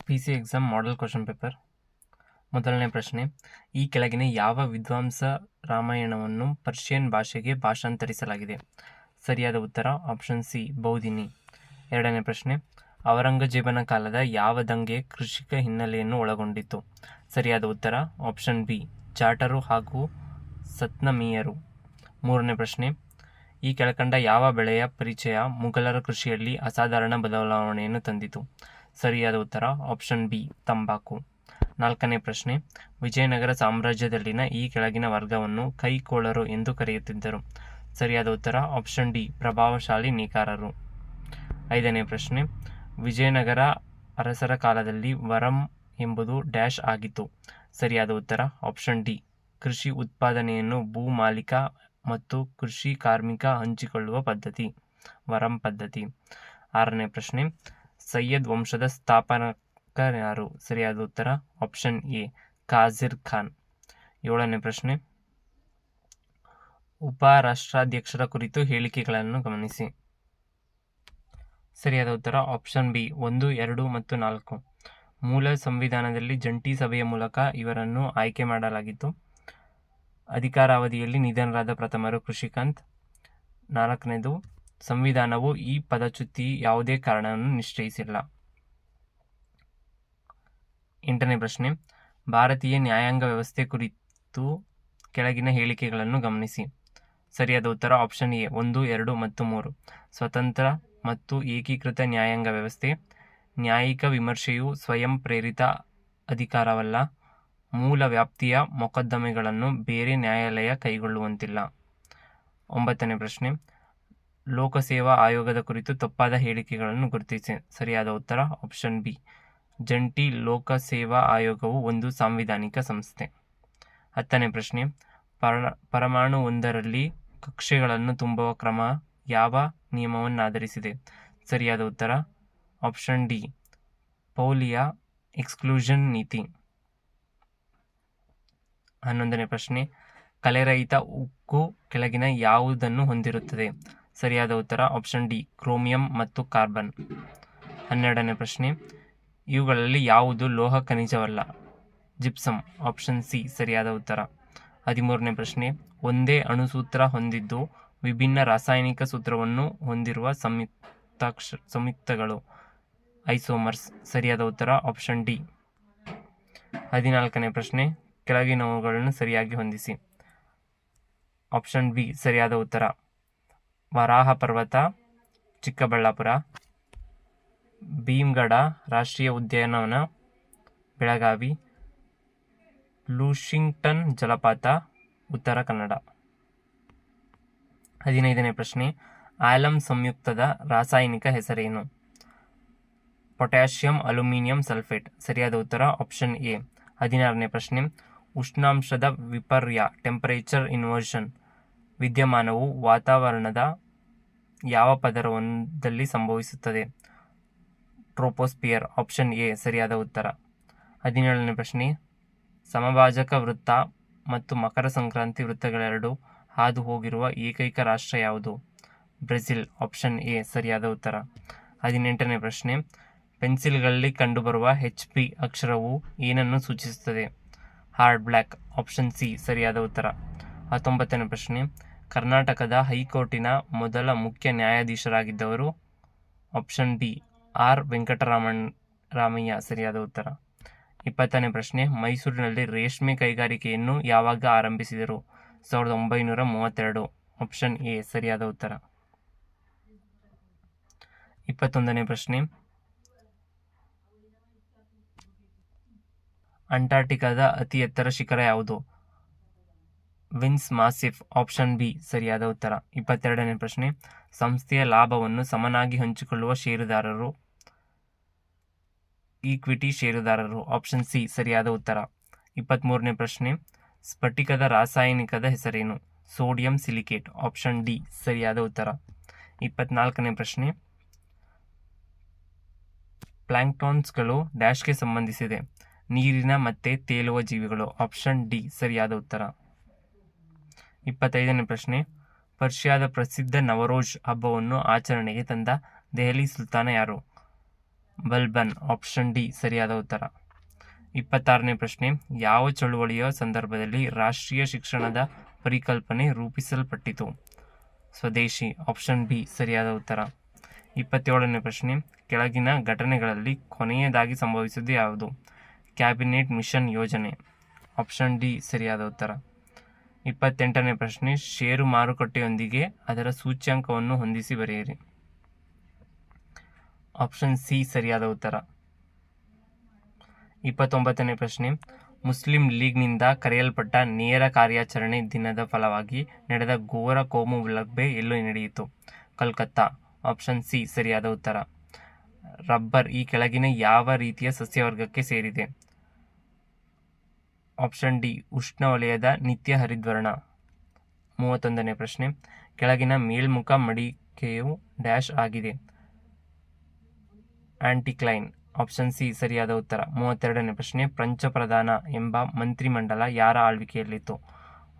PC exam model question paper. ಮೊದಲನೇ ಪ್ರಶ್ನೆ, ಈ ಕೆಳಗಿನ ಯಾವ ವಿದ್ವಾಂಸ ರಾಮಾಯಣವನ್ನು ಪರ್ಷಿಯನ್ ಭಾಷೆಗೆ ಭಾಷಾಂತರಿಸಲಾಗಿದೆ? ಸರಿಯಾದ ಉತ್ತರ ಆಪ್ಷನ್ ಸಿ, ಬೌಧಿನಿ. ಎರಡನೇ ಪ್ರಶ್ನೆ, ಔರಂಗಜೇಬನ ಕಾಲದ ಯಾವ ದಂಗೆ ಕೃಷಿಕ ಹಿನ್ನೆಲೆಯನ್ನು ಒಳಗೊಂಡಿತ್ತು? ಸರಿಯಾದ ಉತ್ತರ ಆಪ್ಷನ್ ಬಿ, ಜಾಟರು ಹಾಗೂ ಸತ್ನಮೀಯರು. ಮೂರನೇ ಪ್ರಶ್ನೆ, ಈ ಕೆಳಕಂಡ ಯಾವ ಬೆಳೆಯ ಪರಿಚಯ ಮುಘಲರ ಕೃಷಿಯಲ್ಲಿ ಅಸಾಧಾರಣ ಬದಲಾವಣೆಯನ್ನು ತಂದಿತು? ಸರಿಯಾದ ಉತ್ತರ ಆಪ್ಷನ್ ಬಿ, ತಂಬಾಕು. ನಾಲ್ಕನೇ ಪ್ರಶ್ನೆ, ವಿಜಯನಗರ ಸಾಮ್ರಾಜ್ಯದಲ್ಲಿನ ಈ ಕೆಳಗಿನ ವರ್ಗವನ್ನು ಕೈಕೋಳರು ಎಂದು ಕರೆಯುತ್ತಿದ್ದರು? ಸರಿಯಾದ ಉತ್ತರ ಆಪ್ಷನ್ ಡಿ, ಪ್ರಭಾವಶಾಲಿ ನೇಕಾರರು. ಐದನೇ ಪ್ರಶ್ನೆ, ವಿಜಯನಗರ ಅರಸರ ಕಾಲದಲ್ಲಿ ವರಂ ಎಂಬುದು ಡ್ಯಾಶ್ ಆಗಿತ್ತು? ಸರಿಯಾದ ಉತ್ತರ ಆಪ್ಷನ್ ಡಿ, ಕೃಷಿ ಉತ್ಪಾದನೆಯನ್ನು ಭೂ ಮಾಲೀಕ ಮತ್ತು ಕೃಷಿ ಕಾರ್ಮಿಕ ಹಂಚಿಕೊಳ್ಳುವ ಪದ್ಧತಿ, ವರಂ ಪದ್ಧತಿ. ಆರನೇ ಪ್ರಶ್ನೆ, ಸಯ್ಯದ್ ವಂಶದ ಸ್ಥಾಪಕ ಯಾರು? ಸರಿಯಾದ ಉತ್ತರ ಆಪ್ಷನ್ ಎ, ಖಾಜಿರ್ ಖಾನ್. ಏಳನೇ ಪ್ರಶ್ನೆ, ಉಪರಾಷ್ಟ್ರಾಧ್ಯಕ್ಷರ ಕುರಿತು ಹೇಳಿಕೆಗಳನ್ನು ಗಮನಿಸಿ. ಸರಿಯಾದ ಉತ್ತರ ಆಪ್ಷನ್ ಬಿ, 1, 2 ಮತ್ತು 4. ಮೂಲ ಸಂವಿಧಾನದಲ್ಲಿ ಜಂಟಿ ಸಭೆಯ ಮೂಲಕ ಇವರನ್ನು ಆಯ್ಕೆ ಮಾಡಲಾಗಿತ್ತು. ಅಧಿಕಾರಾವಧಿಯಲ್ಲಿ ನಿಧನರಾದ ಪ್ರಥಮರು ಕೃಷಿಕಾಂತ್. ನಾಲ್ಕನೇದು, ಸಂವಿಧಾನವು ಈ ಪದಚ್ಯುತಿ ಯಾವುದೇ ಕಾರಣವನ್ನು ನಿಶ್ಚಯಿಸಿಲ್ಲ. ಎಂಟನೇ ಪ್ರಶ್ನೆ, ಭಾರತೀಯ ನ್ಯಾಯಾಂಗ ವ್ಯವಸ್ಥೆ ಕುರಿತು ಕೆಳಗಿನ ಹೇಳಿಕೆಗಳನ್ನು ಗಮನಿಸಿ. ಸರಿಯಾದ ಉತ್ತರ ಆಪ್ಷನ್ ಎ, 1, 2 ಮತ್ತು 3. ಸ್ವತಂತ್ರ ಮತ್ತು ಏಕೀಕೃತ ನ್ಯಾಯಾಂಗ ವ್ಯವಸ್ಥೆ. ನ್ಯಾಯಿಕ ವಿಮರ್ಶೆಯು ಸ್ವಯಂ ಪ್ರೇರಿತ ಅಧಿಕಾರವಲ್ಲ. ಮೂಲ ವ್ಯಾಪ್ತಿಯ ಮೊಕದ್ದಮೆಗಳನ್ನು ಬೇರೆ ನ್ಯಾಯಾಲಯ ಕೈಗೊಳ್ಳುವಂತಿಲ್ಲ. 9ನೇ ಪ್ರಶ್ನೆ, ಲೋಕಸೇವಾ ಆಯೋಗದ ಕುರಿತು ತಪ್ಪಾದ ಹೇಳಿಕೆಗಳನ್ನು ಗುರುತಿಸಿ. ಸರಿಯಾದ ಉತ್ತರ ಆಪ್ಷನ್ ಬಿ, ಜಂಟಿ ಲೋಕಸೇವಾ ಆಯೋಗವು ಒಂದು ಸಾಂವಿಧಾನಿಕ ಸಂಸ್ಥೆ. 10ನೇ ಪ್ರಶ್ನೆ, ಪರಮಾಣು ಒಂದರಲ್ಲಿ ಕಕ್ಷೆಗಳನ್ನು ತುಂಬುವ ಕ್ರಮ ಯಾವ ನಿಯಮವನ್ನಾಧರಿಸಿದೆ? ಸರಿಯಾದ ಉತ್ತರ ಆಪ್ಷನ್ ಡಿ, ಪೌಲಿಯ ಎಕ್ಸ್ಕ್ಲೂಷನ್ ನೀತಿ. 11ನೇ ಪ್ರಶ್ನೆ, ಕಲೆರಹಿತ ಉಕ್ಕು ಕೆಳಗಿನ ಯಾವುದನ್ನು ಹೊಂದಿರುತ್ತದೆ? ಸರಿಯಾದ ಉತ್ತರ ಆಪ್ಷನ್ ಡಿ, ಕ್ರೋಮಿಯಂ ಮತ್ತು ಕಾರ್ಬನ್. 12ನೇ ಪ್ರಶ್ನೆ, ಇವುಗಳಲ್ಲಿ ಯಾವುದು ಲೋಹ ಖನಿಜವಲ್ಲ? ಜಿಪ್ಸಮ್. ಆಪ್ಷನ್ ಸಿ ಸರಿಯಾದ ಉತ್ತರ. 13ನೇ ಪ್ರಶ್ನೆ, ಒಂದೇ ಅಣುಸೂತ್ರ ಹೊಂದಿದ್ದು ವಿಭಿನ್ನ ರಾಸಾಯನಿಕ ಸೂತ್ರವನ್ನು ಹೊಂದಿರುವ ಸಂಯುಕ್ತಗಳು ಐಸೋಮರ್ಸ್. ಸರಿಯಾದ ಉತ್ತರ ಆಪ್ಷನ್ ಡಿ. 14ನೇ ಪ್ರಶ್ನೆ, ಕೆಳಗಿನವುಗಳನ್ನು ಸರಿಯಾಗಿ ಹೊಂದಿಸಿ. ಆಪ್ಷನ್ ಬಿ ಸರಿಯಾದ ಉತ್ತರ. ವರಾಹ ಪರ್ವತ, ಚಿಕ್ಕಬಳ್ಳಾಪುರ. ಭೀಮ್ಗಢ ರಾಷ್ಟ್ರೀಯ ಉದ್ಯಾನವನ, ಬೆಳಗಾವಿ. ಲೂಷಿಂಗ್ಟನ್ ಜಲಪಾತ, ಉತ್ತರ ಕನ್ನಡ. 15ನೇ ಪ್ರಶ್ನೆ, ಆಲಮ್ ಸಂಯುಕ್ತದ ರಾಸಾಯನಿಕ ಹೆಸರೇನು? Potassium aluminium sulphate. ಸರಿಯಾದ ಉತ್ತರ ಆಪ್ಷನ್ ಎ. 16ನೇ ಪ್ರಶ್ನೆ, ಉಷ್ಣಾಂಶದ ವಿಪರ್ಯ ಟೆಂಪರೇಚರ್ ಇನ್ವರ್ಷನ್ ವಿದ್ಯಮಾನವು ವಾತಾವರಣದ ಯಾವ ಪದರದಲ್ಲಿ ಸಂಭವಿಸುತ್ತದೆ? ಟ್ರೋಪೋಸ್ಪಿಯರ್. ಆಪ್ಷನ್ ಎ ಸರಿಯಾದ ಉತ್ತರ. 17ನೇ ಪ್ರಶ್ನೆ, ಸಮಭಾಜಕ ವೃತ್ತ ಮತ್ತು ಮಕರ ಸಂಕ್ರಾಂತಿ ವೃತ್ತಗಳೆರಡು ಹಾದು ಹೋಗಿರುವ ಏಕೈಕ ರಾಷ್ಟ್ರ ಯಾವುದು? ಬ್ರೆಜಿಲ್. ಆಪ್ಷನ್ ಎ ಸರಿಯಾದ ಉತ್ತರ. 18ನೇ ಪ್ರಶ್ನೆ, ಪೆನ್ಸಿಲ್ಗಳಲ್ಲಿ ಕಂಡುಬರುವ HB ಅಕ್ಷರವು ಏನನ್ನು ಸೂಚಿಸುತ್ತದೆ? Hard black. ಆಪ್ಷನ್ ಸಿ ಸರಿಯಾದ ಉತ್ತರ. 19ನೇ ಪ್ರಶ್ನೆ, ಕರ್ನಾಟಕದ ಹೈಕೋರ್ಟಿನ ಮೊದಲ ಮುಖ್ಯ ನ್ಯಾಯಾಧೀಶರಾಗಿದ್ದವರು? Option D, R Venkataramaiah. ಸರಿಯಾದ ಉತ್ತರ. 20ನೇ ಪ್ರಶ್ನೆ, ಮೈಸೂರಿನಲ್ಲಿ ರೇಷ್ಮೆ ಕೈಗಾರಿಕೆಯನ್ನು ಯಾವಾಗ ಆರಂಭಿಸಿದರು? 1932. ಆಪ್ಷನ್ ಎ ಸರಿಯಾದ ಉತ್ತರ. 21ನೇ ಪ್ರಶ್ನೆ, ಅಂಟಾರ್ಟಿಕಾದ ಅತಿ ಎತ್ತರ ಶಿಖರ ಯಾವುದು? ವಿನ್ಸ್ ಮಾಸಿಫ್. ಆಪ್ಷನ್ ಬಿ ಸರಿಯಾದ ಉತ್ತರ. 22ನೇ ಪ್ರಶ್ನೆ, ಸಂಸ್ಥೆಯ ಲಾಭವನ್ನು ಸಮನಾಗಿ ಹಂಚಿಕೊಳ್ಳುವ ಷೇರುದಾರರು? ಈಕ್ವಿಟಿ ಷೇರುದಾರರು. ಆಪ್ಷನ್ ಸಿ ಸರಿಯಾದ ಉತ್ತರ. 23ನೇ ಪ್ರಶ್ನೆ, ಸ್ಫಟಿಕದ ರಾಸಾಯನಿಕದ ಹೆಸರೇನು? Sodium silicate. ಆಪ್ಷನ್ ಡಿ ಸರಿಯಾದ ಉತ್ತರ. 24ನೇ ಪ್ರಶ್ನೆ, ಪ್ಲಾಂಕ್ಟೋನ್ಸ್ಗಳು ಡ್ಯಾಶ್ಗೆ ಸಂಬಂಧಿಸಿದೆ? ನೀರಿನ ಮತ್ತೆ ತೇಲುವ ಜೀವಿಗಳು. ಆಪ್ಷನ್ ಡಿ ಸರಿಯಾದ ಉತ್ತರ. 25ನೇ ಪ್ರಶ್ನೆ, ಪರ್ಷಿಯಾದ ಪ್ರಸಿದ್ಧ ನವರೋಜ್ ಹಬ್ಬವನ್ನು ಆಚರಣೆಗೆ ತಂದ ದೆಹಲಿ ಸುಲ್ತಾನ ಯಾರು? ಬಲ್ಬನ್. ಆಪ್ಷನ್ ಡಿ ಸರಿಯಾದ ಉತ್ತರ. 26ನೇ ಪ್ರಶ್ನೆ, ಯಾವ ಚಳುವಳಿಯ ಸಂದರ್ಭದಲ್ಲಿ ರಾಷ್ಟ್ರೀಯ ಶಿಕ್ಷಣದ ಪರಿಕಲ್ಪನೆ ರೂಪಿಸಲ್ಪಟ್ಟಿತು? ಸ್ವದೇಶಿ. ಆಪ್ಷನ್ ಬಿ ಸರಿಯಾದ ಉತ್ತರ. 27ನೇ ಪ್ರಶ್ನೆ, ಕೆಳಗಿನ ಘಟನೆಗಳಲ್ಲಿ ಕೊನೆಯದಾಗಿ ಸಂಭವಿಸಿದ್ದು ಯಾವುದು? ಕ್ಯಾಬಿನೆಟ್ ಮಿಷನ್ ಯೋಜನೆ. ಆಪ್ಷನ್ ಡಿ ಸರಿಯಾದ ಉತ್ತರ. 28ನೇ ಪ್ರಶ್ನೆ, ಷೇರು ಮಾರುಕಟ್ಟೆಯೊಂದಿಗೆ ಅದರ ಸೂಚ್ಯಂಕವನ್ನು ಹೊಂದಿಸಿ ಬರೆಯಿರಿ. ಆಪ್ಷನ್ ಸಿ ಸರಿಯಾದ ಉತ್ತರ. 29ನೇ ಪ್ರಶ್ನೆ, ಮುಸ್ಲಿಂ ಲೀಗ್ನಿಂದ ಕರೆಯಲ್ಪಟ್ಟ ನೇರ ಕಾರ್ಯಾಚರಣೆ ದಿನದ ಫಲವಾಗಿ ನಡೆದ ಘೋರ ಕೋಮು ಗಲಭೆ ಎಲ್ಲಿ ನಡೆಯಿತು? ಕಲ್ಕತ್ತಾ. ಆಪ್ಷನ್ ಸಿ ಸರಿಯಾದ ಉತ್ತರ. ರಬ್ಬರ್ ಈ ಕೆಳಗಿನ ಯಾವ ರೀತಿಯ ಸಸ್ಯವರ್ಗಕ್ಕೆ ಸೇರಿದೆ? ಆಪ್ಷನ್ ಡಿ ಉಷ್ಣವಲಯದ ನಿತ್ಯ ಹರಿದ್ವರ್ಣ. 31ನೇ ಪ್ರಶ್ನೆ, ಕೆಳಗಿನ ಮೇಲ್ಮುಖ ಮಡಿಕೆಯು ಡ್ಯಾಶ್ ಆಗಿದೆ? ಆಂಟಿಕ್ಲೈನ್. ಆಪ್ಷನ್ ಸಿ ಸರಿಯಾದ ಉತ್ತರ. 32ನೇ ಪ್ರಶ್ನೆ, ಪಂಚಪ್ರಧಾನ ಎಂಬ ಮಂತ್ರಿಮಂಡಲ ಯಾರ ಆಳ್ವಿಕೆಯಲ್ಲಿತ್ತು?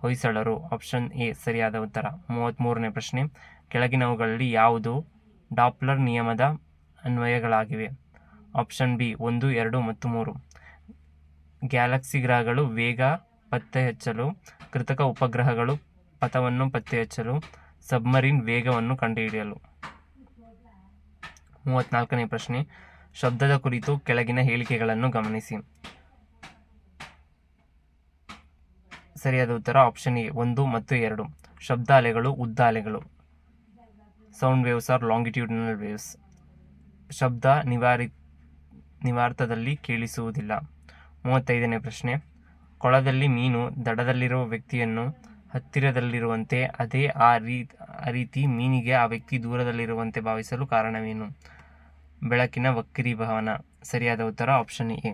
ಹೊಯ್ಸಳರು. ಆಪ್ಷನ್ ಎ ಸರಿಯಾದ ಉತ್ತರ. 33ನೇ ಪ್ರಶ್ನೆ, ಕೆಳಗಿನವುಗಳಲ್ಲಿ ಯಾವುದು ಡಾಪ್ಲರ್ ನಿಯಮದ ಅನ್ವಯಗಳಾಗಿವೆ? ಆಪ್ಷನ್ ಬಿ 1, 2 ಮತ್ತು 3. ಗ್ಯಾಲಕ್ಸಿ ಗ್ರಹಗಳು ವೇಗ ಪತ್ತೆಹಚ್ಚಲು, ಕೃತಕ ಉಪಗ್ರಹಗಳು ಪಥವನ್ನು ಪತ್ತೆಹಚ್ಚಲು, ಸಬ್ಮರೀನ್ ವೇಗವನ್ನು ಕಂಡುಹಿಡಿಯಲು. 34ನೇ ಪ್ರಶ್ನೆ, ಶಬ್ದದ ಕುರಿತು ಕೆಳಗಿನ ಹೇಳಿಕೆಗಳನ್ನು ಗಮನಿಸಿ. ಸರಿಯಾದ ಉತ್ತರ ಆಪ್ಷನ್ ಎ 1 ಮತ್ತು 2. ಶಬ್ದ ಅಲೆಗಳು ಉದ್ದ ಅಲೆಗಳು. Sound waves R longitudinal waves. ಶಬ್ದ ನಿವಾರ್ತದಲ್ಲಿ ಕೇಳಿಸುವುದಿಲ್ಲ. 35ನೇ ಪ್ರಶ್ನೆ, ಕೊಳದಲ್ಲಿ ಮೀನು ದಡದಲ್ಲಿರುವ ವ್ಯಕ್ತಿಯನ್ನು ಹತ್ತಿರದಲ್ಲಿರುವಂತೆ ಅದೇ ಆ ರೀತಿ ಮೀನಿಗೆ ಆ ವ್ಯಕ್ತಿ ದೂರದಲ್ಲಿರುವಂತೆ ಭಾವಿಸಲು ಕಾರಣವೇನು? ಬೆಳಕಿನ ವಕ್ರೀಭವನ. ಸರಿಯಾದ ಉತ್ತರ ಆಪ್ಷನ್ ಎ.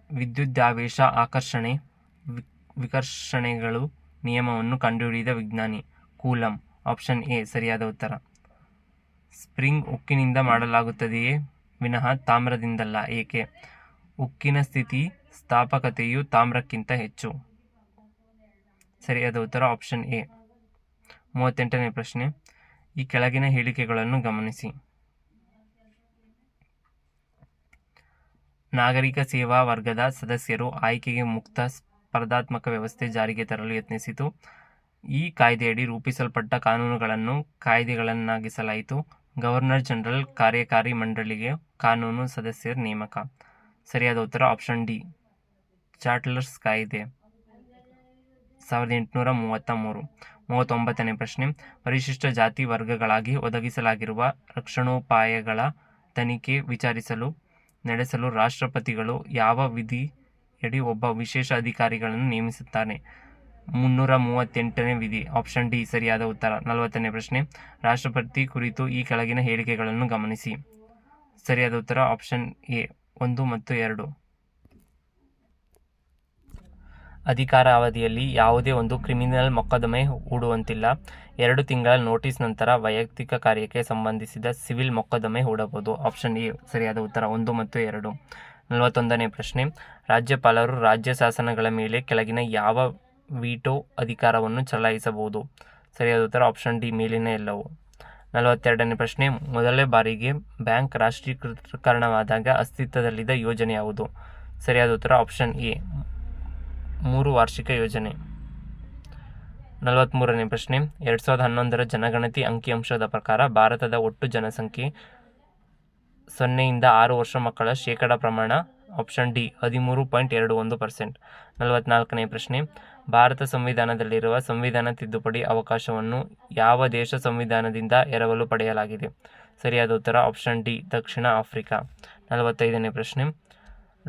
ವಿದ್ಯುದಾವೇಶ ಆಕರ್ಷಣೆ ವಿಕರ್ಷಣೆಗಳು ನಿಯಮವನ್ನು ಕಂಡುಹಿಡಿದ ವಿಜ್ಞಾನಿ? ಕೂಲಂಬ್. ಆಪ್ಷನ್ ಎ ಸರಿಯಾದ ಉತ್ತರ. ಸ್ಪ್ರಿಂಗ್ ಉಕ್ಕಿನಿಂದ ಮಾಡಲಾಗುತ್ತದೆಯೇ ವಿನಃ ತಾಮ್ರದಿಂದಲ್ಲ, ಏಕೆ? ಉಕ್ಕಿನ ಸ್ಥಿತಿ ಸ್ಥಾಪಕತೆಯು ತಾಮ್ರಕ್ಕಿಂತ ಹೆಚ್ಚು. ಸರಿಯಾದ ಉತ್ತರ ಆಪ್ಷನ್ ಎ. 38ನೇ ಪ್ರಶ್ನೆ, ಈ ಕೆಳಗಿನ ಹೇಳಿಕೆಗಳನ್ನು ಗಮನಿಸಿ. ನಾಗರಿಕ ಸೇವಾ ವರ್ಗದ ಸದಸ್ಯರು ಆಯ್ಕೆಗೆ ಮುಕ್ತ ಸ್ಪರ್ಧಾತ್ಮಕ ವ್ಯವಸ್ಥೆ ಜಾರಿಗೆ ತರಲು ಯತ್ನಿಸಿತು. ಈ ಕಾಯ್ದೆಯಡಿ ರೂಪಿಸಲ್ಪಟ್ಟ ಕಾನೂನುಗಳನ್ನು ಕಾಯ್ದೆಗಳನ್ನಾಗಿಸಲಾಯಿತು. ಗವರ್ನರ್ ಜನರಲ್ ಕಾರ್ಯಕಾರಿ ಮಂಡಳಿಗೆ ಕಾನೂನು ಸದಸ್ಯರ ನೇಮಕ. ಸರಿಯಾದ ಉತ್ತರ ಆಪ್ಷನ್ ಡಿ ಚಾಟ್ಲರ್ಸ್ ಕಾಯ್ದೆ 1833. 39ನೇ ಪ್ರಶ್ನೆ, ಪರಿಶಿಷ್ಟ ಜಾತಿ ವರ್ಗಗಳಾಗಿ ಒದಗಿಸಲಾಗಿರುವ ರಕ್ಷಣೋಪಾಯಗಳ ತನಿಖೆ ವಿಚಾರಿಸಲು ನಡೆಸಲು ರಾಷ್ಟ್ರಪತಿಗಳು ಯಾವ ವಿಧಿಯಡಿ ಒಬ್ಬ ವಿಶೇಷ ಅಧಿಕಾರಿಗಳನ್ನು ನೇಮಿಸುತ್ತಾರೆ? 338ನೇ ವಿಧಿ. ಆಪ್ಷನ್ ಡಿ ಸರಿಯಾದ ಉತ್ತರ. 40ನೇ ಪ್ರಶ್ನೆ, ರಾಷ್ಟ್ರಪತಿ ಕುರಿತು ಈ ಕೆಳಗಿನ ಹೇಳಿಕೆಗಳನ್ನು ಗಮನಿಸಿ. ಸರಿಯಾದ ಉತ್ತರ ಆಪ್ಷನ್ ಎ 1 ಮತ್ತು 2. ಅಧಿಕಾರ ಅವಧಿಯಲ್ಲಿ ಯಾವುದೇ ಒಂದು ಕ್ರಿಮಿನಲ್ ಮೊಕದ್ದಮೆ ಹೂಡುವಂತಿಲ್ಲ. 2 ತಿಂಗಳ ನೋಟಿಸ್ ನಂತರ ವೈಯಕ್ತಿಕ ಕಾರ್ಯಕ್ಕೆ ಸಂಬಂಧಿಸಿದ ಸಿವಿಲ್ ಮೊಕದ್ದಮೆ ಹೂಡಬಹುದು. ಆಪ್ಷನ್ ಎ ಸರಿಯಾದ ಉತ್ತರ 1 ಮತ್ತು 2. 41ನೇ ಪ್ರಶ್ನೆ, ರಾಜ್ಯಪಾಲರು ರಾಜ್ಯ ಶಾಸನಗಳ ಮೇಲೆ ಕೆಳಗಿನ ಯಾವ ವೀಟೋ ಅಧಿಕಾರವನ್ನು ಚಲಾಯಿಸಬಹುದು? ಸರಿಯಾದ ಉತ್ತರ ಆಪ್ಷನ್ ಡಿ ಮೇಲಿನ ಎಲ್ಲವೂ. 42ನೇ ಪ್ರಶ್ನೆ, ಮೊದಲ ಬಾರಿಗೆ ಬ್ಯಾಂಕ್ ರಾಷ್ಟ್ರೀಕರಣವಾದಾಗ ಅಸ್ತಿತ್ವದಲ್ಲಿದ್ದ ಯೋಜನೆ ಯಾವುದು? ಸರಿಯಾದ ಉತ್ತರ ಆಪ್ಷನ್ ಎ 3 ವಾರ್ಷಿಕ ಯೋಜನೆ. 43ನೇ ಪ್ರಶ್ನೆ, 2011ರ ಜನಗಣತಿ ಅಂಕಿಅಂಶದ ಪ್ರಕಾರ ಭಾರತದ ಒಟ್ಟು ಜನಸಂಖ್ಯೆ 0 ಇಂದ 6 ವರ್ಷ ಮಕ್ಕಳ ಶೇಕಡಾ ಪ್ರಮಾಣ? Option D 13.21%. 44ನೇ ಪ್ರಶ್ನೆ, ಭಾರತ ಸಂವಿಧಾನದಲ್ಲಿರುವ ಸಂವಿಧಾನ ತಿದ್ದುಪಡಿ ಅವಕಾಶವನ್ನು ಯಾವ ದೇಶ ಸಂವಿಧಾನದಿಂದ ಎರವಲು ಪಡೆಯಲಾಗಿದೆ? ಸರಿಯಾದ ಉತ್ತರ ಆಪ್ಷನ್ ಡಿ ದಕ್ಷಿಣ ಆಫ್ರಿಕಾ. 45ನೇ ಪ್ರಶ್ನೆ,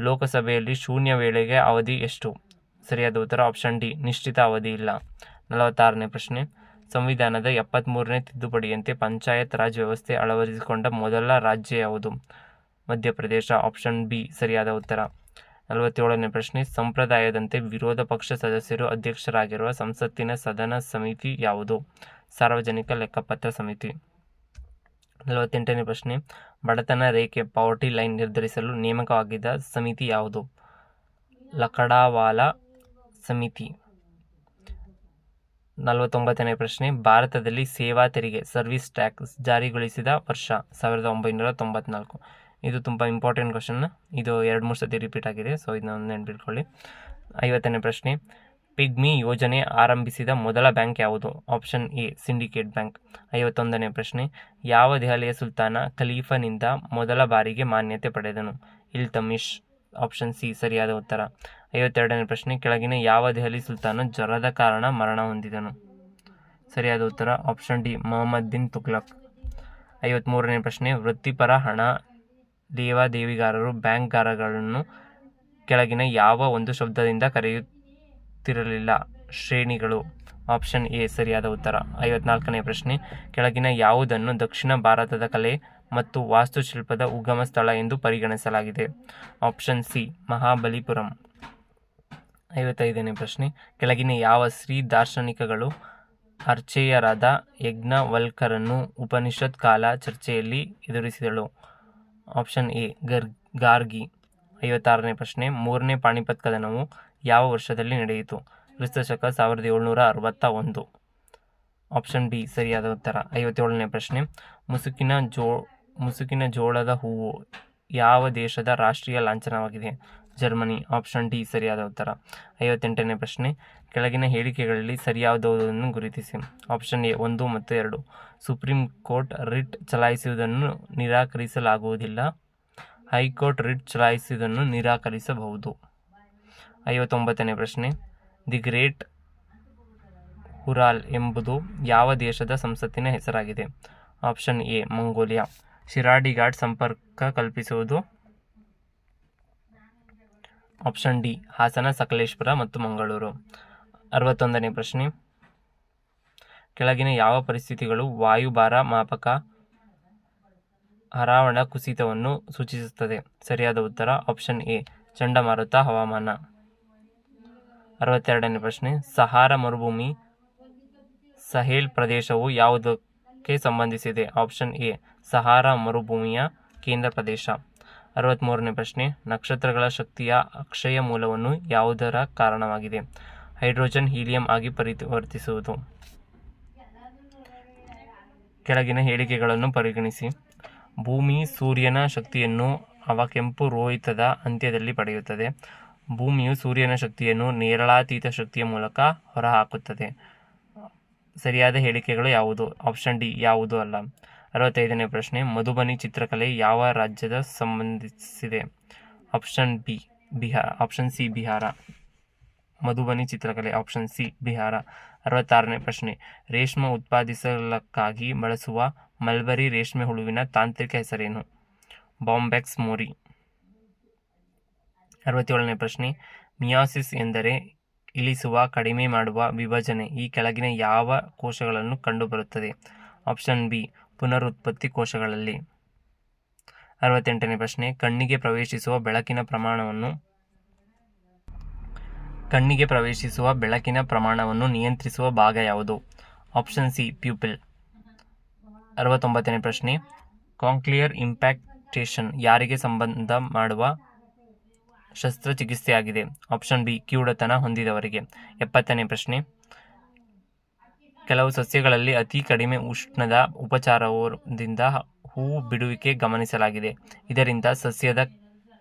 ಲೋಕಸಭೆಯಲ್ಲಿ ಶೂನ್ಯ ವೇಳೆಗೆ ಅವಧಿ ಎಷ್ಟು? ಸರಿಯಾದ ಉತ್ತರ ಆಪ್ಷನ್ ಡಿ ನಿಶ್ಚಿತ ಅವಧಿ ಇಲ್ಲ. 46ನೇ ಪ್ರಶ್ನೆ, ಸಂವಿಧಾನದ 73ನೇ ತಿದ್ದುಪಡಿಯಂತೆ ಪಂಚಾಯತ್ ರಾಜ್ ವ್ಯವಸ್ಥೆ ಅಳವಡಿಸಿಕೊಂಡ ಮೊದಲ ರಾಜ್ಯ ಯಾವುದು? ಮಧ್ಯಪ್ರದೇಶ. ಆಪ್ಷನ್ ಬಿ ಸರಿಯಾದ ಉತ್ತರ. 47ನೇ ಪ್ರಶ್ನೆ, ಸಂಪ್ರದಾಯದಂತೆ ವಿರೋಧ ಪಕ್ಷ ಸದಸ್ಯರು ಅಧ್ಯಕ್ಷರಾಗಿರುವ ಸಂಸತ್ತಿನ ಸದನ ಸಮಿತಿ ಯಾವುದು? ಸಾರ್ವಜನಿಕ ಲೆಕ್ಕಪತ್ರ ಸಮಿತಿ. 48ನೇ ಪ್ರಶ್ನೆ, ಬಡತನ ರೇಖೆ ಪಾವರ್ಟಿ ಲೈನ್ ನಿರ್ಧರಿಸಲು ನೇಮಕವಾಗಿದ್ದ ಸಮಿತಿ ಯಾವುದು? ಲಕಡಾವಾಲಾ ಸಮಿತಿ. 49ನೇ ಪ್ರಶ್ನೆ, ಭಾರತದಲ್ಲಿ ಸೇವಾ ತೆರಿಗೆ ಸರ್ವಿಸ್ ಟ್ಯಾಕ್ಸ್ ಜಾರಿಗೊಳಿಸಿದ ವರ್ಷ 1994. ಇದು ತುಂಬ ಇಂಪಾರ್ಟೆಂಟ್ ಕ್ವಶನ್. ಇದು 2-3 ಸತಿ ರಿಪೀಟ್ ಆಗಿದೆ, ಸೊ ಇದನ್ನ ನೆನ್ಪಿಟ್ಕೊಳ್ಳಿ. 50ನೇ ಪ್ರಶ್ನೆ, ಪಿಗ್ಮಿ ಯೋಜನೆ ಆರಂಭಿಸಿದ ಮೊದಲ ಬ್ಯಾಂಕ್ ಯಾವುದು? Option A syndicate bank. 51ನೇ ಪ್ರಶ್ನೆ, ಯಾವ ದೆಹಲಿಯ ಸುಲ್ತಾನ ಖಲೀಫನಿಂದ ಮೊದಲ ಬಾರಿಗೆ ಮಾನ್ಯತೆ ಪಡೆದನು? ಇಲ್ತಮಿಷ್. ಆಪ್ಷನ್ ಸಿ ಸರಿಯಾದ ಉತ್ತರ. 52ನೇ ಪ್ರಶ್ನೆ, ಕೆಳಗಿನ ಯಾವ ದೆಹಲಿ ಸುಲ್ತಾನ ಜ್ವರದ ಕಾರಣ ಮರಣ ಹೊಂದಿದನು? ಸರಿಯಾದ ಉತ್ತರ ಆಪ್ಷನ್ ಡಿ ಮೊಹಮ್ಮದ್ ಬಿನ್ ತುಗ್ಲಕ್. 53ನೇ ಪ್ರಶ್ನೆ, ವೃತ್ತಿಪರ ಹಣ ಲೇವಾದೇವಿಗಾರರು ಬ್ಯಾಂಕ್ಗಾರಗಳನ್ನು ಕೆಳಗಿನ ಯಾವ ಒಂದು ಶಬ್ದದಿಂದ ಕರೆಯುತ್ತಿರಲಿಲ್ಲ? ಶ್ರೇಣಿಗಳು. ಆಪ್ಷನ್ ಎ ಸರಿಯಾದ ಉತ್ತರ. 54ನೇ ಪ್ರಶ್ನೆ, ಕೆಳಗಿನ ಯಾವುದನ್ನು ದಕ್ಷಿಣ ಭಾರತದ ಕಲೆ ಮತ್ತು ವಾಸ್ತುಶಿಲ್ಪದ ಉಗಮ ಸ್ಥಳ ಎಂದು ಪರಿಗಣಿಸಲಾಗಿದೆ? Option C Mahabalipuram. 55ನೇ ಪ್ರಶ್ನೆ, ಕೆಳಗಿನ ಯಾವ ಸ್ತ್ರೀ ದಾರ್ಶನಿಕಗಳು ಅರ್ಚೇಯರಾದ ಯಜ್ಞವಲ್ಕರನ್ನು ಉಪನಿಷತ್ ಕಾಲ ಚರ್ಚೆಯಲ್ಲಿ ಎದುರಿಸಿದಳು? ಆಪ್ಷನ್ ಎ ಗಾರ್ಗಿ. 56ನೇ ಪ್ರಶ್ನೆ, ಮೂರನೇ ಪಾಣಿಪತ್ ಕದನವು ಯಾವ ವರ್ಷದಲ್ಲಿ ನಡೆಯಿತು? ಕ್ರಿಸ್ತಶಕ 1761. ಆಪ್ಷನ್ ಬಿ ಸರಿಯಾದ ಉತ್ತರ. 57ನೇ ಪ್ರಶ್ನೆ, ಮುಸುಕಿನ ಜೋಳದ ಹೂವು ಯಾವ ದೇಶದ ರಾಷ್ಟ್ರೀಯ ಲಾಂಛನವಾಗಿದೆ? ಜರ್ಮನಿ. ಆಪ್ಷನ್ ಡಿ ಸರಿಯಾದ ಉತ್ತರ. 58ನೇ ಪ್ರಶ್ನೆ, ಕೆಳಗಿನ ಹೇಳಿಕೆಗಳಲ್ಲಿ ಸರಿಯಾದವುದನ್ನು ಗುರುತಿಸಿ? ಆಪ್ಷನ್ ಎ 1 ಮತ್ತು 2. ಸುಪ್ರೀಂ ಕೋರ್ಟ್ ರಿಟ್ ಚಲಾಯಿಸುವುದನ್ನು ನಿರಾಕರಿಸಲಾಗುವುದಿಲ್ಲ. ಹೈಕೋರ್ಟ್ ರಿಟ್ ಚಲಾಯಿಸುವುದನ್ನು ನಿರಾಕರಿಸಬಹುದು. 59ನೇ ಪ್ರಶ್ನೆ, ದಿ ಗ್ರೇಟ್ ಹುರಾಲ್ ಎಂಬುದು ಯಾವ ದೇಶದ ಸಂಸತ್ತಿನ ಹೆಸರಾಗಿದೆ? Option A Mongolia. Shiradi Ghat ಸಂಪರ್ಕ ಕಲ್ಪಿಸುವುದು? ಆಪ್ಷನ್ ಡಿ ಹಾಸನ, ಸಕಲೇಶ್ಪುರ ಮತ್ತು ಮಂಗಳೂರು. 61ನೇ ಪ್ರಶ್ನೆ, ಕೆಳಗಿನ ಯಾವ ಪರಿಸ್ಥಿತಿಗಳು ವಾಯುಭಾರ ಮಾಪಕ ಹರಾವಣ ಕುಸಿತವನ್ನು ಸೂಚಿಸುತ್ತದೆ? ಸರಿಯಾದ ಉತ್ತರ ಆಪ್ಷನ್ ಎ ಚಂಡಮಾರುತ ಹವಾಮಾನ. 62ನೇ ಪ್ರಶ್ನೆ, ಸಹಾರಾ ಮರುಭೂಮಿ ಸಹೇಲ್ ಪ್ರದೇಶವು ಯಾವುದಕ್ಕೆ ಸಂಬಂಧಿಸಿದೆ? ಆಪ್ಷನ್ ಎ ಸಹಾರಾ ಮರುಭೂಮಿಯ ಕೇಂದ್ರ ಪ್ರದೇಶ. 63ನೇ ಪ್ರಶ್ನೆ, ನಕ್ಷತ್ರಗಳ ಶಕ್ತಿಯ ಅಕ್ಷಯ ಮೂಲವನ್ನು ಯಾವುದರ ಕಾರಣವಾಗಿದೆ? ಹೈಡ್ರೋಜನ್ ಹೀಲಿಯಂ ಆಗಿ ಪರಿವರ್ತಿಸುವುದು. ಕೆಳಗಿನ ಹೇಳಿಕೆಗಳನ್ನು ಪರಿಗಣಿಸಿ? ಭೂಮಿ ಸೂರ್ಯನ ಶಕ್ತಿಯನ್ನು ಅವಕೆಂಪು ರೋಹಿತದ ಅಂತ್ಯದಲ್ಲಿ ಪಡೆಯುತ್ತದೆ. ಭೂಮಿಯು ಸೂರ್ಯನ ಶಕ್ತಿಯನ್ನು ನೇರಳಾತೀತ ಶಕ್ತಿಯ ಮೂಲಕ ಹೊರಹಾಕುತ್ತದೆ. ಸರಿಯಾದ ಹೇಳಿಕೆಗಳು ಯಾವುದು? ಆಪ್ಷನ್ ಡಿ ಯಾವುದೂ ಅಲ್ಲ. 65ನೇ ಪ್ರಶ್ನೆ, ಮಧುಬನಿ ಚಿತ್ರಕಲೆ ಯಾವ ರಾಜ್ಯದ ಸಂಬಂಧಿಸಿದೆ? Option C Bihar. ಮಧುಬನಿ ಚಿತ್ರಕಲೆ ಆಪ್ಷನ್ ಸಿ ಬಿಹಾರ. 66ನೇ ಪ್ರಶ್ನೆ, ರೇಷ್ಮೆ ಉತ್ಪಾದಿಸಲಕ್ಕಾಗಿ ಬಳಸುವ ಮಲ್ಬರಿ ರೇಷ್ಮೆ ಹುಳುವಿನ ತಾಂತ್ರಿಕ ಹೆಸರೇನು? ಬಾಂಬೆಕ್ಸ್ ಮೋರಿ. 67ನೇ ಪ್ರಶ್ನೆ, ಮಿಯಾಸಿಸ್ ಎಂದರೆ ಇಳಿಸುವ, ಕಡಿಮೆ ಮಾಡುವ ವಿಭಜನೆ. ಈ ಕೆಳಗಿನ ಯಾವ ಕೋಶಗಳನ್ನು ಕಂಡುಬರುತ್ತದೆ? ಆಪ್ಷನ್ ಬಿ ಪುನರುತ್ಪತ್ತಿ ಕೋಶಗಳಲ್ಲಿ. 68ನೇ ಪ್ರಶ್ನೆ, ಕಣ್ಣಿಗೆ ಪ್ರವೇಶಿಸುವ ಬೆಳಕಿನ ಪ್ರಮಾಣವನ್ನು ನಿಯಂತ್ರಿಸುವ ಭಾಗ ಯಾವುದು? Option C pupil. 69ನೇ ಪ್ರಶ್ನೆ, ಕಾಂಕ್ಲಿಯರ್ ಇಂಪ್ಯಾಕ್ಟೇಷನ್ ಯಾರಿಗೆ ಸಂಬಂಧ ಮಾಡುವ ಶಸ್ತ್ರಚಿಕಿತ್ಸೆಯಾಗಿದೆ? ಆಪ್ಷನ್ ಬಿ ಕಿವುಡತನ ಹೊಂದಿದವರಿಗೆ. 70ನೇ ಪ್ರಶ್ನೆ, ಕೆಲವು ಸಸ್ಯಗಳಲ್ಲಿ ಅತಿ ಕಡಿಮೆ ಉಷ್ಣದ ಉಪಚಾರದಿಂದ ಹೂ ಬಿಡುವಿಕೆ ಗಮನಿಸಲಾಗಿದೆ. ಇದರಿಂದ ಸಸ್ಯದ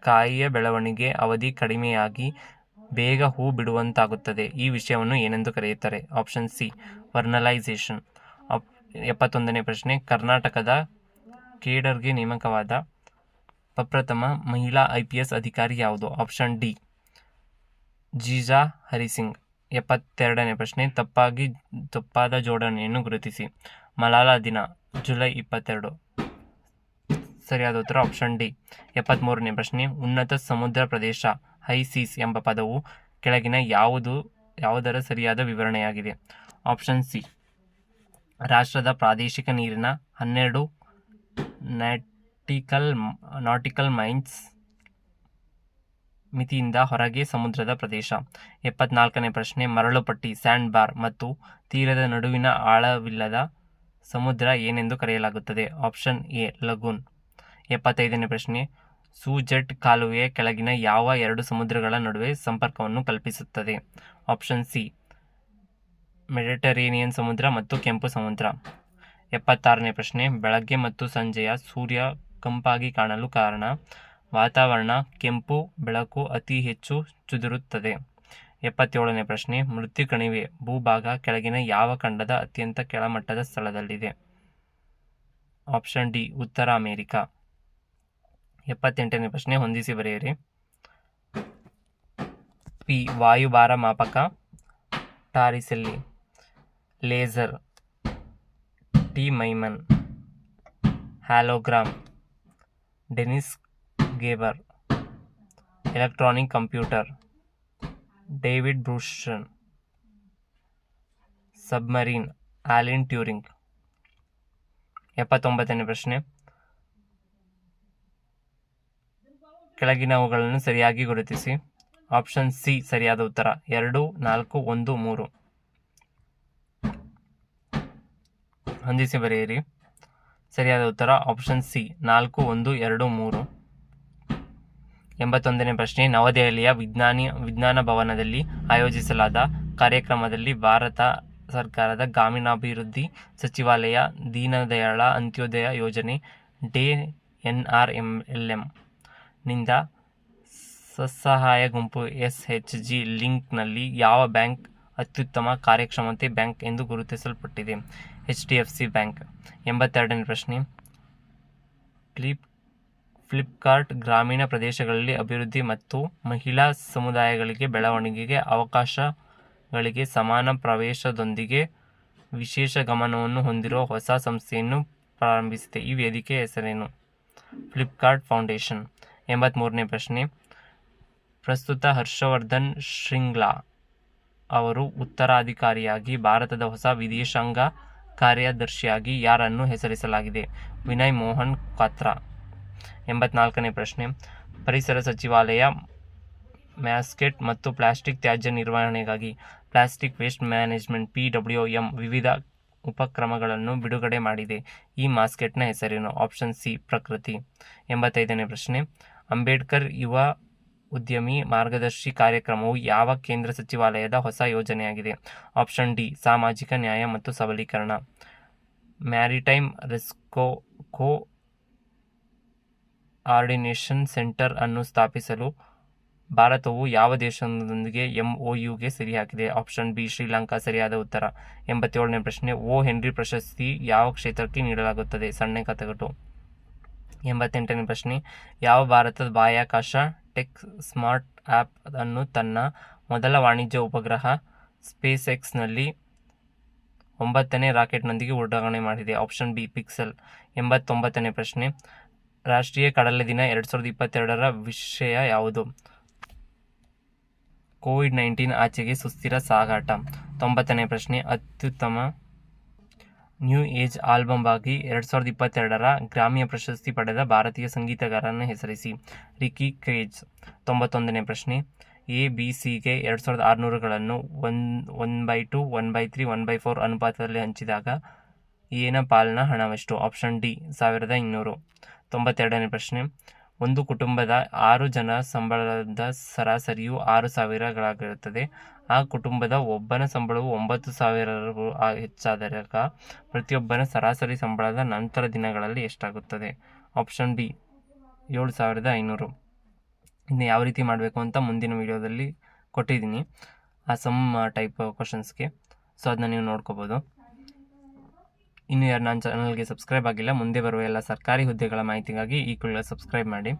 ಕಾಯಿಯ ಬೆಳವಣಿಗೆ ಅವಧಿ ಕಡಿಮೆಯಾಗಿ ಬೇಗ ಹೂ ಬಿಡುವಂತಾಗುತ್ತದೆ. ಈ ವಿಷಯವನ್ನು ಏನೆಂದು ಕರೆಯುತ್ತಾರೆ? Option C ವರ್ನಲೈಸೇಷನ್. 71ನೇ ಪ್ರಶ್ನೆ, ಕರ್ನಾಟಕದ ಕೇಡರ್ಗೆ ನೇಮಕವಾದ ಪ್ರಪ್ರಥಮ ಮಹಿಳಾ IPS ಅಧಿಕಾರಿ ಯಾವುದು? Option D Jija Harisingh. 72ನೇ ಪ್ರಶ್ನೆ, ತಪ್ಪಾದ ಜೋಡಣೆಯನ್ನು ಗುರುತಿಸಿ? ಮಲಾಲಾ ದಿನ ಜುಲೈ 22. ಸರಿಯಾದ ಉತ್ತರ ಆಪ್ಷನ್ ಡಿ. 73ನೇ ಪ್ರಶ್ನೆ, ಉನ್ನತ ಸಮುದ್ರ ಪ್ರದೇಶ ಹೈ ಸೀಸ್ ಎಂಬ ಪದವು ಕೆಳಗಿನ ಯಾವುದರ ಸರಿಯಾದ ವಿವರಣೆಯಾಗಿದೆ? ಆಪ್ಷನ್ ಸಿ ರಾಷ್ಟ್ರದ ಪ್ರಾದೇಶಿಕ ನೀರಿನ 12 ನಾಟಿಕಲ್ ಮೈಲ್ಸ್ ಮಿತಿಯಿಂದ ಹೊರಗೆ ಸಮುದ್ರದ ಪ್ರದೇಶ. 74ನೇ ಪ್ರಶ್ನೆ, ಮರಳುಪಟ್ಟಿ ಸ್ಯಾಂಡ್ ಬಾರ್ ಮತ್ತು ತೀರದ ನಡುವಿನ ಆಳವಿಲ್ಲದ ಸಮುದ್ರ ಏನೆಂದು ಕರೆಯಲಾಗುತ್ತದೆ? Option A lagoon. 75ನೇ ಪ್ರಶ್ನೆ, ಸೂಜೆಟ್ ಕಾಲುವೆಯ ಕೆಳಗಿನ ಯಾವ 2 ಸಮುದ್ರಗಳ ನಡುವೆ ಸಂಪರ್ಕವನ್ನು ಕಲ್ಪಿಸುತ್ತದೆ? ಆಪ್ಷನ್ ಸಿ ಮೆಡಿಟರೇನಿಯನ್ ಸಮುದ್ರ ಮತ್ತು ಕೆಂಪು ಸಮುದ್ರ. 76ನೇ ಪ್ರಶ್ನೆ, ಬೆಳಗ್ಗೆ ಮತ್ತು ಸಂಜೆಯ ಸೂರ್ಯ ಕಂಪಾಗಿ ಕಾಣಲು ಕಾರಣ? ವಾತಾವರಣ, ಕೆಂಪು ಬೆಳಕು ಅತಿ ಹೆಚ್ಚು ಚದುರುತ್ತದೆ. 77ನೇ ಪ್ರಶ್ನೆ, ಮೃತ್ಯು ಕಣಿವೆ ಭೂಭಾಗ ಕೆಳಗಿನ ಯಾವ ಖಂಡದ ಅತ್ಯಂತ ಕೆಳಮಟ್ಟದ ಸ್ಥಳದಲ್ಲಿದೆ? ಆಪ್ಷನ್ ಡಿ, ಉತ್ತರ ಅಮೆರಿಕ. 78ನೇ ಪ್ರಶ್ನೆ, ಹೊಂದಿಸಿ ಬರೆಯಿರಿ. ಪಿ, ವಾಯುಭಾರ ಮಾಪಕ Torricelli. Laser, T Maiman. Hologram, Dennis Gabor. Electronic computer, David Brewster. Submarine, Alan Turing. 79ನೇ ಪ್ರಶ್ನೆ, ಕೆಳಗಿನವುಗಳನ್ನು ಸರಿಯಾಗಿ ಗುರುತಿಸಿ. ಆಪ್ಷನ್ ಸಿ ಸರಿಯಾದ ಉತ್ತರ. 2, 4, 1, 3. ಹೊಂದಿಸಿ ಬರೆಯಿರಿ. ಸರಿಯಾದ ಉತ್ತರ ಆಪ್ಷನ್ ಸಿ 4, 1, 2, 3. 81ನೇ ಪ್ರಶ್ನೆ, ನವದೆಹಲಿಯ ವಿಜ್ಞಾನ ಭವನದಲ್ಲಿ ಆಯೋಜಿಸಲಾದ ಕಾರ್ಯಕ್ರಮದಲ್ಲಿ ಭಾರತ ಸರ್ಕಾರದ ಗ್ರಾಮೀಣಾಭಿವೃದ್ಧಿ ಸಚಿವಾಲಯ ದೀನದಯಾಳ ಅಂತ್ಯೋದಯ ಯೋಜನೆ DNRLM ನಿಂದ ಸ್ವಸಹಾಯ ಗುಂಪು SHG ಲಿಂಕ್ನಲ್ಲಿ ಯಾವ ಬ್ಯಾಂಕ್ ಅತ್ಯುತ್ತಮ ಕಾರ್ಯಕ್ಷಮತೆ ಬ್ಯಾಂಕ್ ಎಂದು ಗುರುತಿಸಲ್ಪಟ್ಟಿದೆ? HDFC bank. 82ನೇ ಪ್ರಶ್ನೆ, ಫ್ಲಿಪ್ಕಾರ್ಟ್ ಗ್ರಾಮೀಣ ಪ್ರದೇಶಗಳಲ್ಲಿ ಅಭಿವೃದ್ಧಿ ಮತ್ತು ಮಹಿಳಾ ಸಮುದಾಯಗಳಿಗೆ ಬೆಳವಣಿಗೆಗೆ ಅವಕಾಶಗಳಿಗೆ ಸಮಾನ ಪ್ರವೇಶದೊಂದಿಗೆ ವಿಶೇಷ ಗಮನವನ್ನು ಹೊಂದಿರುವ ಹೊಸ ಸಂಸ್ಥೆಯನ್ನು ಪ್ರಾರಂಭಿಸಿದೆ. ಈ ವೇದಿಕೆಯ ಹೆಸರೇನು? ಫ್ಲಿಪ್ಕಾರ್ಟ್ ಫೌಂಡೇಶನ್. 83ನೇ ಪ್ರಶ್ನೆ, ಪ್ರಸ್ತುತ ಹರ್ಷವರ್ಧನ್ ಶ್ರಿಂಗ್ಲಾ ಅವರು ಉತ್ತರಾಧಿಕಾರಿಯಾಗಿ ಭಾರತದ ಹೊಸ ವಿದೇಶಾಂಗ ಕಾರ್ಯದರ್ಶಿಯಾಗಿ ಯಾರನ್ನು ಹೆಸರಿಸಲಾಗಿದೆ? ವಿನಯ್ ಮೋಹನ್ ಕ್ವಾತ್ರಾ. 84ನೇ ಪ್ರಶ್ನೆ, ಪರಿಸರ ಸಚಿವಾಲಯ ಮ್ಯಾಸ್ಕೆಟ್ ಮತ್ತು ಪ್ಲಾಸ್ಟಿಕ್ ತ್ಯಾಜ್ಯ ನಿರ್ವಹಣೆಗಾಗಿ ಪ್ಲಾಸ್ಟಿಕ್ ವೇಸ್ಟ್ ಮ್ಯಾನೇಜ್ಮೆಂಟ್ PWM ವಿವಿಧ ಉಪಕ್ರಮಗಳನ್ನು ಬಿಡುಗಡೆ ಮಾಡಿದೆ. ಈ ಮಾಸ್ಕೆಟ್ನ ಹೆಸರೇನು? ಆಪ್ಷನ್ ಸಿ ಪ್ರಕೃತಿ. 85ನೇ ಪ್ರಶ್ನೆ, ಅಂಬೇಡ್ಕರ್ ಯುವ ಉದ್ಯಮಿ ಮಾರ್ಗದರ್ಶಿ ಕಾರ್ಯಕ್ರಮವು ಯಾವ ಕೇಂದ್ರ ಸಚಿವಾಲಯದ ಹೊಸ ಯೋಜನೆಯಾಗಿದೆ? ಆಪ್ಷನ್ ಡಿ ಸಾಮಾಜಿಕ ನ್ಯಾಯ ಮತ್ತು ಸಬಲೀಕರಣ. ಮ್ಯಾರಿಟೈಮ್ ರೆಸ್ಕ್ಯೂ ಕೋಆರ್ಡಿನೇಷನ್ ಸೆಂಟರ್ ಅನ್ನು ಸ್ಥಾಪಿಸಲು ಭಾರತವು ಯಾವ ದೇಶದೊಂದಿಗೆ MOUಗೆ ಸಹಿ ಹಾಕಿದೆ? Option B Sri Lanka. ಸರಿಯಾದ ಉತ್ತರ. 87ನೇ ಪ್ರಶ್ನೆ, ಓ ಹೆನ್ರಿ ಪ್ರಶಸ್ತಿ ಯಾವ ಕ್ಷೇತ್ರಕ್ಕೆ ನೀಡಲಾಗುತ್ತದೆ? ಸಣ್ಣ ಕಥೆಗಳು. 88ನೇ ಪ್ರಶ್ನೆ, ಯಾವ ಭಾರತದ ಬಾಹ್ಯಾಕಾಶ ಟೆಕ್ ಸ್ಮಾರ್ಟ್ ಆ್ಯಪ್ ಅನ್ನು ತನ್ನ ಮೊದಲ ವಾಣಿಜ್ಯ ಉಪಗ್ರಹ ಸ್ಪೇಸ್ಎಕ್ಸ್ನಲ್ಲಿ 9ನೇ ರಾಕೆಟ್ನೊಂದಿಗೆ ಉಡಾವಣೆ ಮಾಡಿದೆ? Option B pixel. 89ನೇ ಪ್ರಶ್ನೆ, ರಾಷ್ಟ್ರೀಯ ಕಡಲ ದಿನ 2022ರ ವಿಷಯ ಯಾವುದು? ಕೋವಿಡ್-19 ಆಚೆಗೆ ಸುಸ್ಥಿರ ಸಾಗಾಟ. 90ನೇ ಪ್ರಶ್ನೆ, ಅತ್ಯುತ್ತಮ ನ್ಯೂ ಏಜ್ ಆಲ್ಬಮ್ಗಾಗಿ 2022ರ ಗ್ರಾಮಿಯ ಪ್ರಶಸ್ತಿ ಪಡೆದ ಭಾರತೀಯ ಸಂಗೀತಗಾರರನ್ನು ಹೆಸರಿಸಿ. Ricky craze. 91ನೇ ಪ್ರಶ್ನೆ, ABCಗೆ 2600ಗಳನ್ನು 1/2, 1/3, 1/4 ಅನುಪಾತದಲ್ಲಿ ಹಂಚಿದಾಗ ಎನ ಪಾಲಿನ ಹಣವೆಷ್ಟು? Option D 1200. 92ನೇ ಪ್ರಶ್ನೆ, ಒಂದು ಕುಟುಂಬದ 6 ಜನ ಸಂಬಳದ ಸರಾಸರಿಯು 6000ಗಳಾಗಿರುತ್ತದೆ. ಆ ಕುಟುಂಬದ ಒಬ್ಬನ ಸಂಬಳವು 9000 ಹೆಚ್ಚಾದಾಗ ಪ್ರತಿಯೊಬ್ಬನ ಸರಾಸರಿ ಸಂಬಳದ ನಂತರ ದಿನಗಳಲ್ಲಿ ಎಷ್ಟಾಗುತ್ತದೆ? Option B 7500. ಇನ್ನು ಯಾವ ರೀತಿ ಮಾಡಬೇಕು ಅಂತ ಮುಂದಿನ ವಿಡಿಯೋದಲ್ಲಿ ಕೊಟ್ಟಿದ್ದೀನಿ, ಆ ಸಮ್ ಟೈಪ್ ಕ್ವಶನ್ಸ್ಗೆ. ಸೊ ಅದನ್ನ ನೀವು ನೋಡ್ಕೋಬೋದು. ಇನ್ನು ಯಾರು ನನ್ನ ಚಾನಲ್ಗೆ ಸಬ್ಸ್ಕ್ರೈಬ್ ಆಗಿಲ್ಲ, ಮುಂದೆ ಬರುವ ಎಲ್ಲ ಸರ್ಕಾರಿ ಹುದ್ದೆಗಳ ಮಾಹಿತಿಗಾಗಿ ಈ ಕೂಡಲೇ ಸಬ್ಸ್ಕ್ರೈಬ್ ಮಾಡಿ.